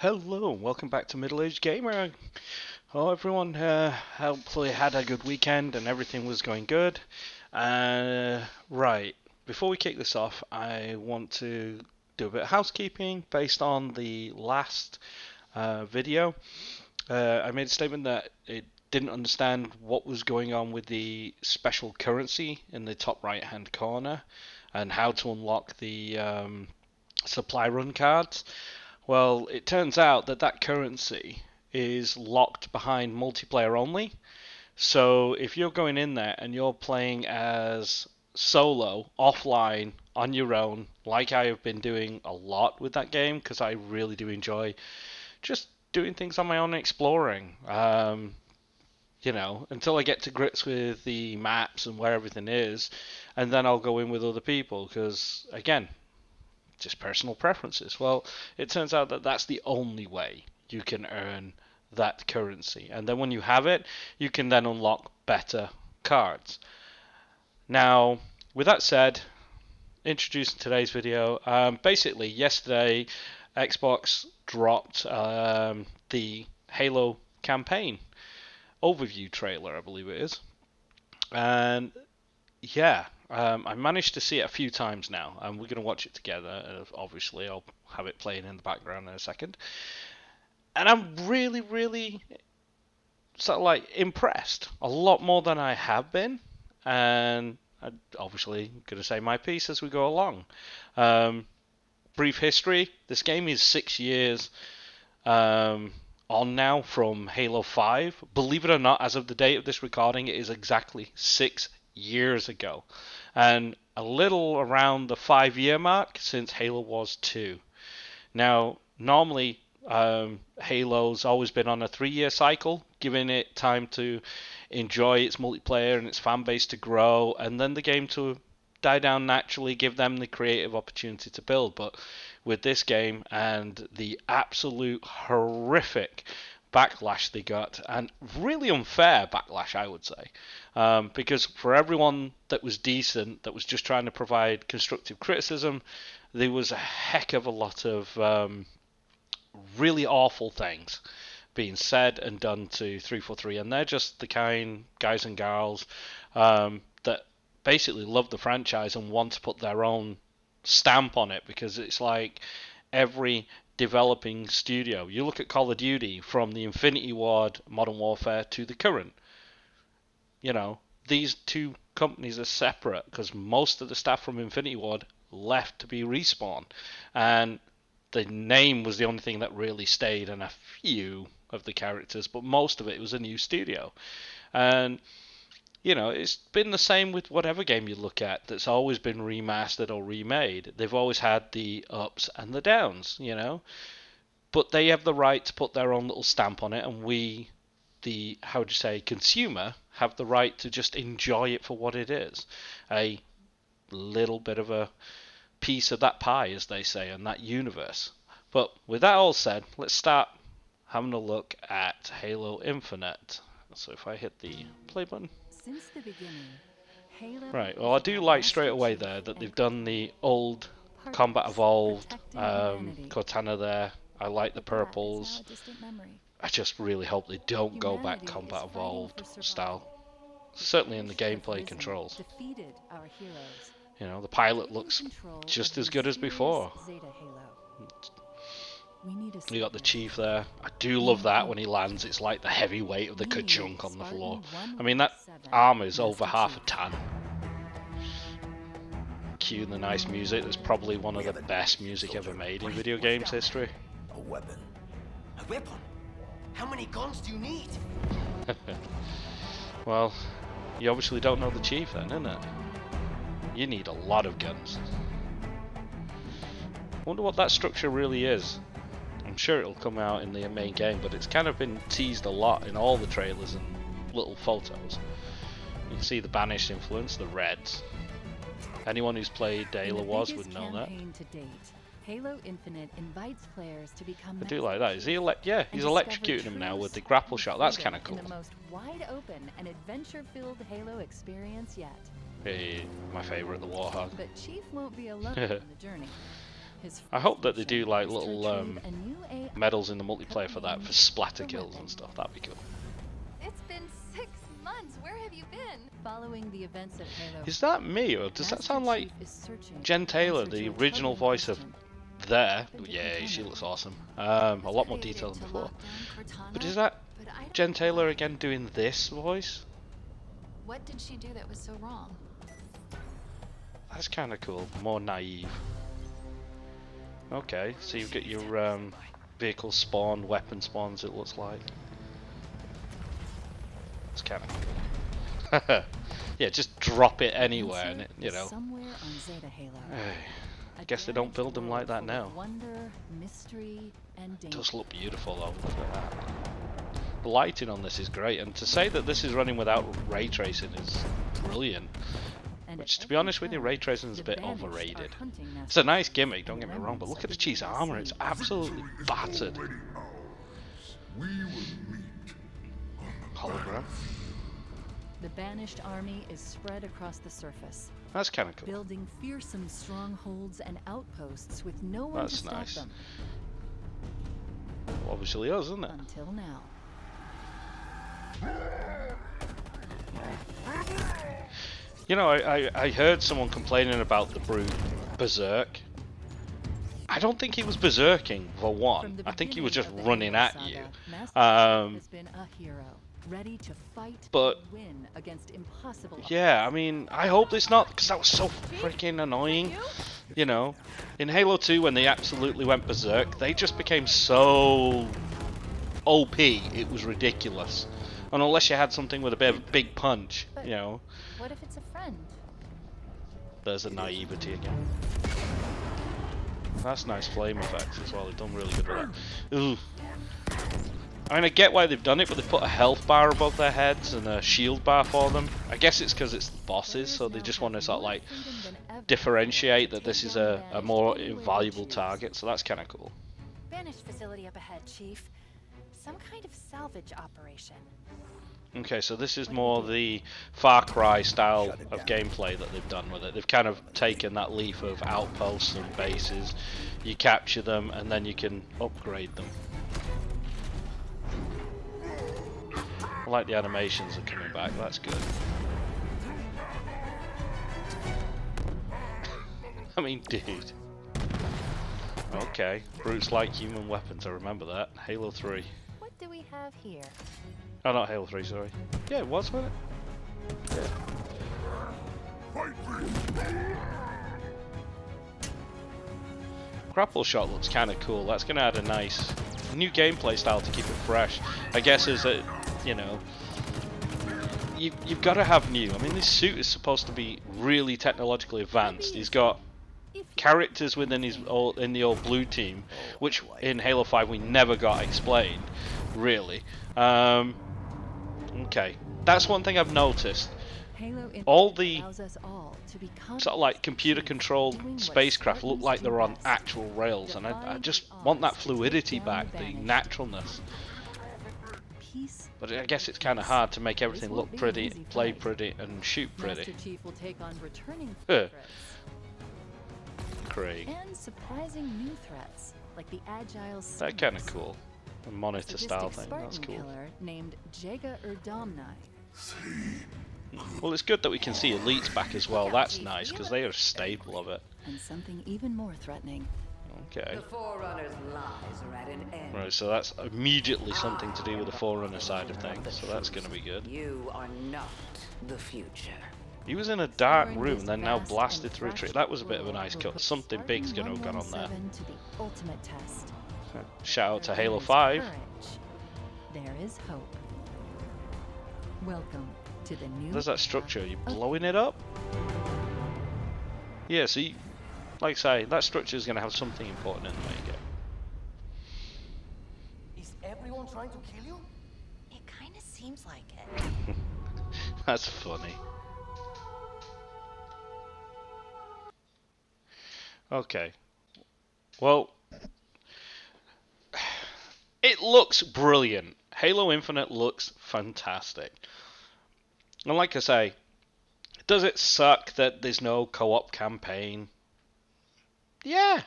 Hello, and welcome back to Middle Aged Gamer. Oh, everyone, hopefully had a good weekend and everything was going good. Right, before we kick this off, I want to do a bit of housekeeping based on the last video. I made a statement that it didn't understand what was going on with the special currency in the top right hand corner and how to unlock the supply run cards. Well, it turns out that that currency is locked behind multiplayer only. So if you're going in there and you're playing as solo, offline, on your own, like I have been doing a lot with that game, because I really do enjoy just doing things on my own and exploring. Until I get to grips with the maps and where everything is, and then I'll go in with other people, because again, just personal preferences. Well, it turns out that that's the only way you can earn that currency. And then when you have it, you can then unlock better cards. Now, with that said, introducing today's video, basically yesterday Xbox dropped the Halo campaign overview trailer, I believe it is. And yeah, I managed to see it a few times now, and we're going to watch it together. Obviously, I'll have it playing in the background in a second. And I'm really, really sort of like impressed. A lot more than I have been. And I'm obviously going to say my piece as we go along. Brief history. This game is 6 years on now from Halo 5. Believe it or not, as of the date of this recording, it is exactly 6 years ago. And a little around the 5 year mark since Halo Wars 2. Now, normally, Halo's always been on a 3 year cycle, giving it time to enjoy its multiplayer and its fan base to grow, and then the game to die down naturally, give them the creative opportunity to build. But with this game and the absolute horrific backlash they got, and really unfair backlash, I would say, because for everyone that was decent, that was just trying to provide constructive criticism, there was a heck of a lot of really awful things being said and done to 343, and they're just the kind guys and girls that basically love the franchise and want to put their own stamp on it, because it's like every developing studio. You look at Call of Duty, from the Infinity Ward Modern Warfare to the current. These two companies are separate because most of the staff from Infinity Ward left to be Respawn, and the name was the only thing that really stayed, and a few of the characters, but most of it was a new studio. And it's been the same with whatever game you look at that's always been remastered or remade. They've always had the ups and the downs, but they have the right to put their own little stamp on it, and we, the, how would you say, consumer, have the right to just enjoy it for what it is. A little bit of a piece of that pie, as they say, and that universe. But with that all said, let's start having a look at Halo Infinite. So if I hit the play button. Since the beginning, Halo Right, well I do like straight away there that they've done the old Combat Evolved Cortana there. I like the purples. I just really hope they don't go back Combat Evolved style. Certainly in the gameplay controls. The pilot looks just as good as before. You got the Chief there. I do love that when he lands. It's like the heavy weight of the ka-chunk on the floor. I mean, that armor is over half a ton. Cue the nice music. That's probably one of the best music ever made in video games history. A weapon. A weapon? How many guns do you need? Well, you obviously don't know the Chief then, innit? You need a lot of guns. Wonder what that structure really is. I'm sure it'll come out in the main game, but it's kind of been teased a lot in all the trailers and little photos. You can see the banished influence, the reds. Anyone who's played Halo Wars would know that. Halo Infinite invites players to become. I do like that. Is he he's electrocuting him now with the grapple shot. That's kind of cool. The most wide open and adventure-filled Halo experience yet. Hey, my favorite, the Warhog. But Chief won't be alone on the journey. I hope that they do like little medals in the multiplayer for that, for splatter kills and stuff. That'd be cool. It's been 6 months. Where have you been? Following the events of Halo. Is that me, or does that sound like Jen Taylor, the original voice of There? Yeah, she looks awesome. A lot more detail than before. But is that Jen Taylor again doing this voice? What did she do that was so wrong? That's kind of cool. More naive. Okay, so you've got your vehicle spawn, weapon spawns, it looks like. It's kind of cool. Yeah, just drop it anywhere, and it, you know. Somewhere on Zeta Halo. I guess they don't build them like that now. Wonder, mystery, and It does look beautiful though. Look at that. The lighting on this is great, and to say that this is running without ray tracing is brilliant. Which, to be honest with you, ray tracing is a bit overrated. It's a nice gimmick, don't get me wrong, but look at the cheese armor, it's absolutely battered. Hologram. The banished army is spread across the surface, That's kind of cool. building fearsome strongholds and outposts with no one That's to stop nice. them. Well, obviously us, isn't it? Until now. You know, I heard someone complaining about the brute Berserk. I don't think he was berserking, for one. I think he was just running at you. Has been a hero, ready to fight But and win against impossible yeah, I mean, I hope it's not, because that was so freaking annoying. You know, in Halo 2 when they absolutely went berserk, they just became so OP, it was ridiculous. And unless you had something with a bit of a big punch, you know. What if it's a friend? There's the naivety again. That's nice flame effects as well, they've done really good with that. Ooh. I mean, I get why they've done it, but they put a health bar above their heads and a shield bar for them. I guess it's because it's the bosses, so they just want to sort of like differentiate that this is a more valuable target, so that's kind of cool. Banished facility up ahead, Chief. Some kind of salvage operation. Okay, so this is more the Far Cry style of gameplay that they've done with it. They've kind of taken that leaf of outposts and bases, you capture them, and then you can upgrade them. I like the animations are coming back, that's good. I mean, dude. Okay, brutes like human weapons, I remember that. Halo 3. What do we have here? Oh, not Halo 3, sorry. Yeah, it was, wasn't it? Yeah. Grapple shot looks kind of cool. That's going to add a nice new gameplay style to keep it fresh. I guess is that, you know, you've got to have new. I mean, this suit is supposed to be really technologically advanced. He's got characters within his in the old blue team, which in Halo 5 we never got explained, really. Okay, that's one thing I've noticed. All the sort of like computer-controlled spacecraft look like they're on actual rails, and I just want that fluidity back, the naturalness. But I guess it's kind of hard to make everything look pretty, play pretty, and shoot pretty. Craig. And surprising new threats, like the agile That kind of cool. A monitor style thing, that's cool. Killer named Jaga Erdamni. Well, it's good that we can see elites back as well. That's nice because they are a staple of it. And something even more threatening. Okay. The Forerunner's lies are at an end. Right, so that's immediately something to do with the Forerunner side of things. So that's going to be good. You are not the future. He was in a dark room and then now blasted through a tree. That was a bit of a nice cut. Something big's going to have gone on there. To the ultimate test. Shout out to Halo 5. There is hope. Welcome to the new. There's that structure. Are you blowing it up? Yeah, so you, like I say, that structure is going to have something important in there. Is everyone trying to kill you? It kind of seems like it. That's funny. Okay. Well, it looks brilliant. Halo Infinite looks fantastic. And like I say, does it suck that there's no co-op campaign? Yeah.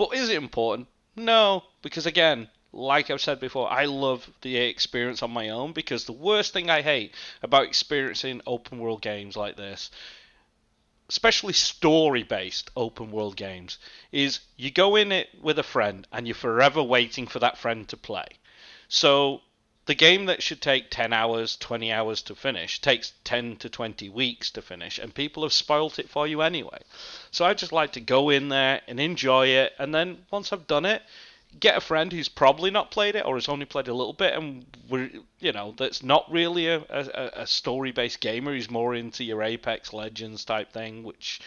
But is it important? No, because again, like I've said before, I love the experience on my own, because the worst thing I hate about experiencing open world games like this, especially story-based open world games, is you go in it with a friend and you're forever waiting for that friend to play. So the game that should take 10 hours, 20 hours to finish takes 10 to 20 weeks to finish, and people have spoilt it for you anyway. So I just like to go in there and enjoy it, and then once I've done it, get a friend who's probably not played it or has only played a little bit, and that's not really a story-based gamer, who's more into your Apex Legends type thing, which,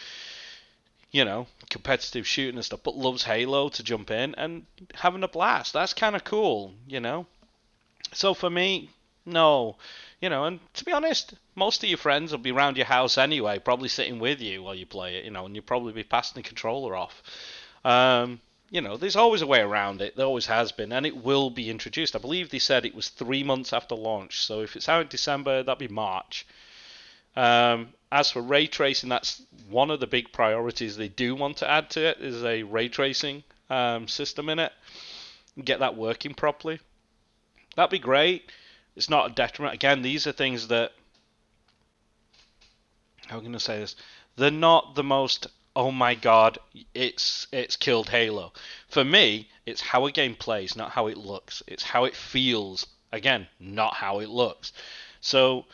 competitive shooting and stuff, but loves Halo, to jump in and having a blast. That's kind of cool. So for me, no. And to be honest, most of your friends will be around your house anyway, probably sitting with you while you play it, and you'll probably be passing the controller off. There's always a way around it. There always has been, and it will be introduced. I believe they said it was 3 months after launch, so if it's out in December, that'll be March. As for ray tracing, that's one of the big priorities they do want to add to it, is a ray tracing system in it. Get that working properly. That'd be great. It's not a detriment. Again, these are things that, how am I going to say this? They're not the most, oh my god, it's killed Halo. For me, it's how a game plays, not how it looks. It's how it feels. Again, not how it looks. So,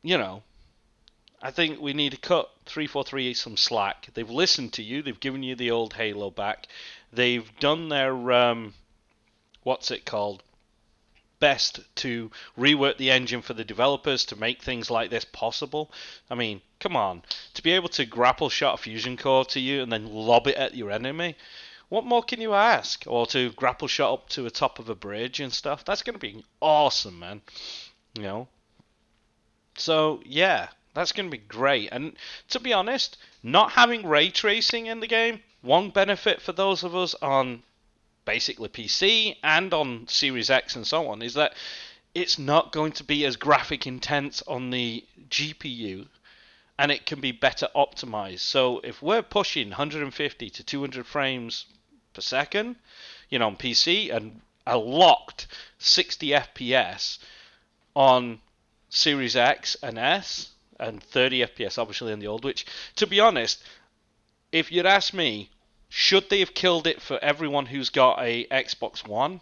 I think we need to cut 343 some slack. They've listened to you. They've given you the old Halo back. They've done their, what's it called? Best to rework the engine for the developers to make things like this possible. I mean, come on. To be able to grapple shot a fusion core to you and then lob it at your enemy, what more can you ask? Or to grapple shot up to the top of a bridge and stuff. That's going to be awesome, man. So, yeah, that's going to be great. And to be honest, not having ray tracing in the game, one benefit for those of us on basically PC and on Series X and so on, is that it's not going to be as graphic intense on the GPU, and it can be better optimized. So if we're pushing 150 to 200 frames per second, on PC, and a locked 60 FPS on Series X and S, and 30 FPS obviously on the old, which, to be honest, if you'd ask me, should they have killed it for everyone who's got a Xbox One?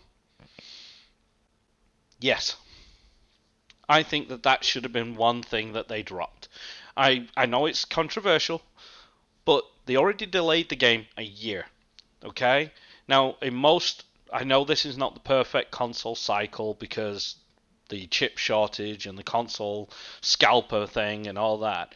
Yes. I think that should have been one thing that they dropped. I know it's controversial, but they already delayed the game a year. Okay? Now, I know this is not the perfect console cycle because the chip shortage and the console scalper thing and all that.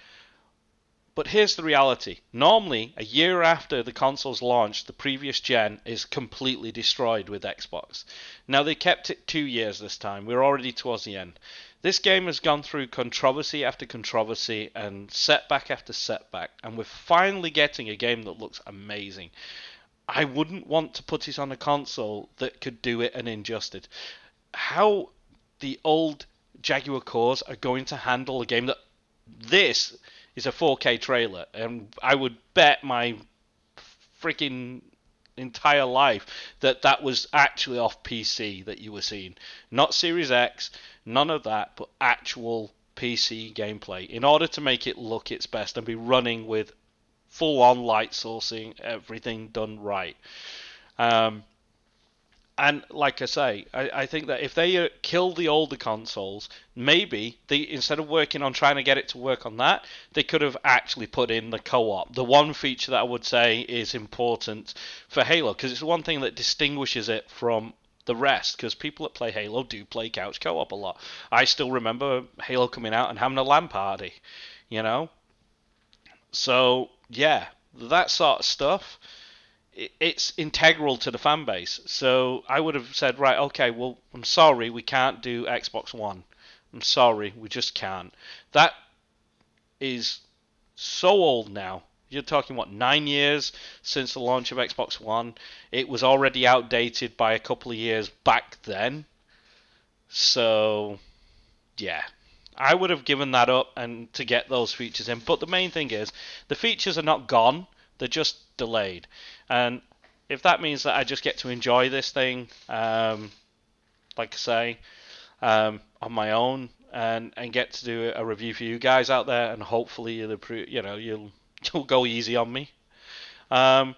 But here's the reality. Normally, a year after the console's launched, the previous gen is completely destroyed with Xbox. Now, they kept it 2 years this time. We're already towards the end. This game has gone through controversy after controversy and setback after setback, and we're finally getting a game that looks amazing. I wouldn't want to put it on a console that could do it an injustice. How the old Jaguar cores are going to handle a game that this is a 4K trailer, and I would bet my freaking entire life that was actually off PC that you were seeing. Not Series X, none of that, but actual PC gameplay, in order to make it look its best and be running with full-on light sourcing, everything done right. And like I say, I think that if they kill the older consoles, maybe they, instead of working on trying to get it to work on that, they could have actually put in the co-op. The one feature that I would say is important for Halo, because it's the one thing that distinguishes it from the rest, because people that play Halo do play couch co-op a lot. I still remember Halo coming out and having a LAN party, So, yeah, that sort of stuff, it's integral to the fan base. So I would have said, right, okay, well, I'm sorry, we can't do Xbox One. I'm sorry, we just can't. That is so old now. You're talking, 9 years since the launch of Xbox One. It was already outdated by a couple of years back then. So, yeah. I would have given that up and to get those features in. But the main thing is, the features are not gone. They're just delayed. And if that means that I just get to enjoy this thing, like I say, on my own, and get to do a review for you guys out there, and hopefully you'll go easy on me. But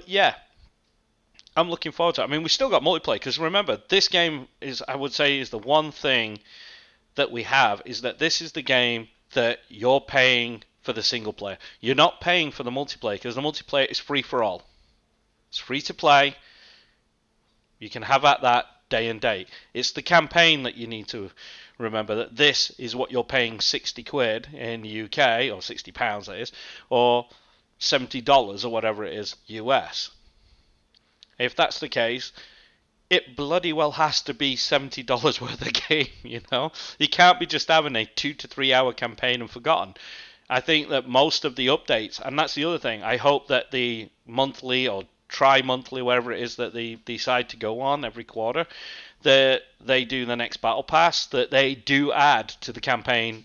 yeah, I'm looking forward to it. I mean, we still got multiplayer, because remember, this game is, I would say, is the one thing that we have, is that this is the game that you're paying for the single player. You're not paying for the multiplayer, because the multiplayer is free for all. It's free to play. You can have at that day and date. It's the campaign that you need to remember, that this is what you're paying 60 quid in the UK, or 60 pounds that is, or $70 or whatever it is US. If that's the case, it bloody well has to be $70 worth of game, you know? You can't be just having a 2 to 3 hour campaign and forgotten. I think that most of the updates, and that's the other thing, I hope that the monthly or tri-monthly, whatever it is that they decide to go on every quarter, that they do the next battle pass, that they do add to the campaign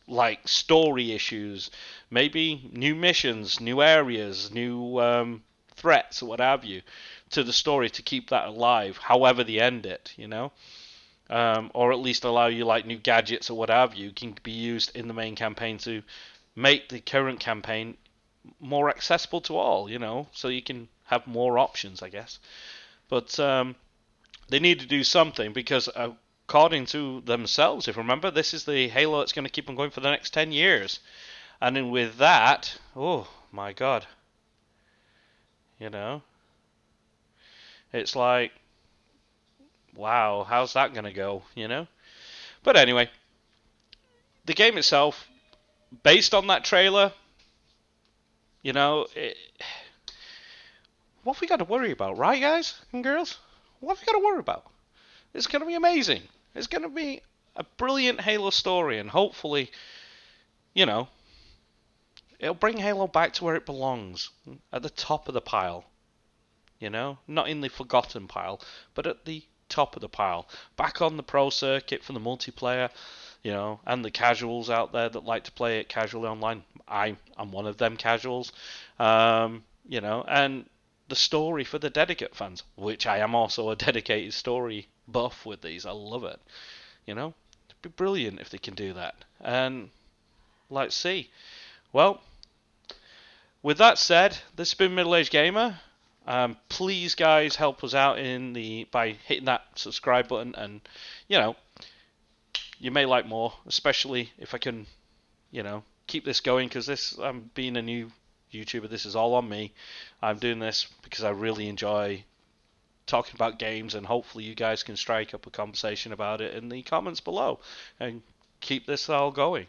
like story issues, maybe new missions, new areas, new threats, or what have you, to the story to keep that alive, however they end it, you know? Or at least allow you like new gadgets or what have you can be used in the main campaign to make the current campaign more accessible to all, you know, so you can have more options, I guess. But they need to do something, because according to themselves, if you remember, this is the Halo that's going to keep on going for the next 10 years. And then with that, oh my god, you know, it's like, wow, how's that going to go, you know? But anyway, the game itself, based on that trailer, you know, what have we got to worry about, right, guys and girls? What have we got to worry about? It's going to be amazing. It's going to be a brilliant Halo story, and hopefully, you know, it'll bring Halo back to where it belongs, at the top of the pile. You know, not in the forgotten pile, but at the top of the pile. Back on the pro circuit for the multiplayer, you know, and the casuals out there that like to play it casually online. I'm one of them casuals, you know, and the story for the dedicate fans, which I am also a dedicated story buff with these. I love it. You know, it'd be brilliant if they can do that. And let's see. Well, with that said, this has been Middle Aged Gamer. Please, guys, help us out by hitting that subscribe button, and you know, you may like more, especially if I can, you know, keep this going, because this, being a new YouTuber, this is all on me. I'm doing this because I really enjoy talking about games, and hopefully you guys can strike up a conversation about it in the comments below and keep this all going.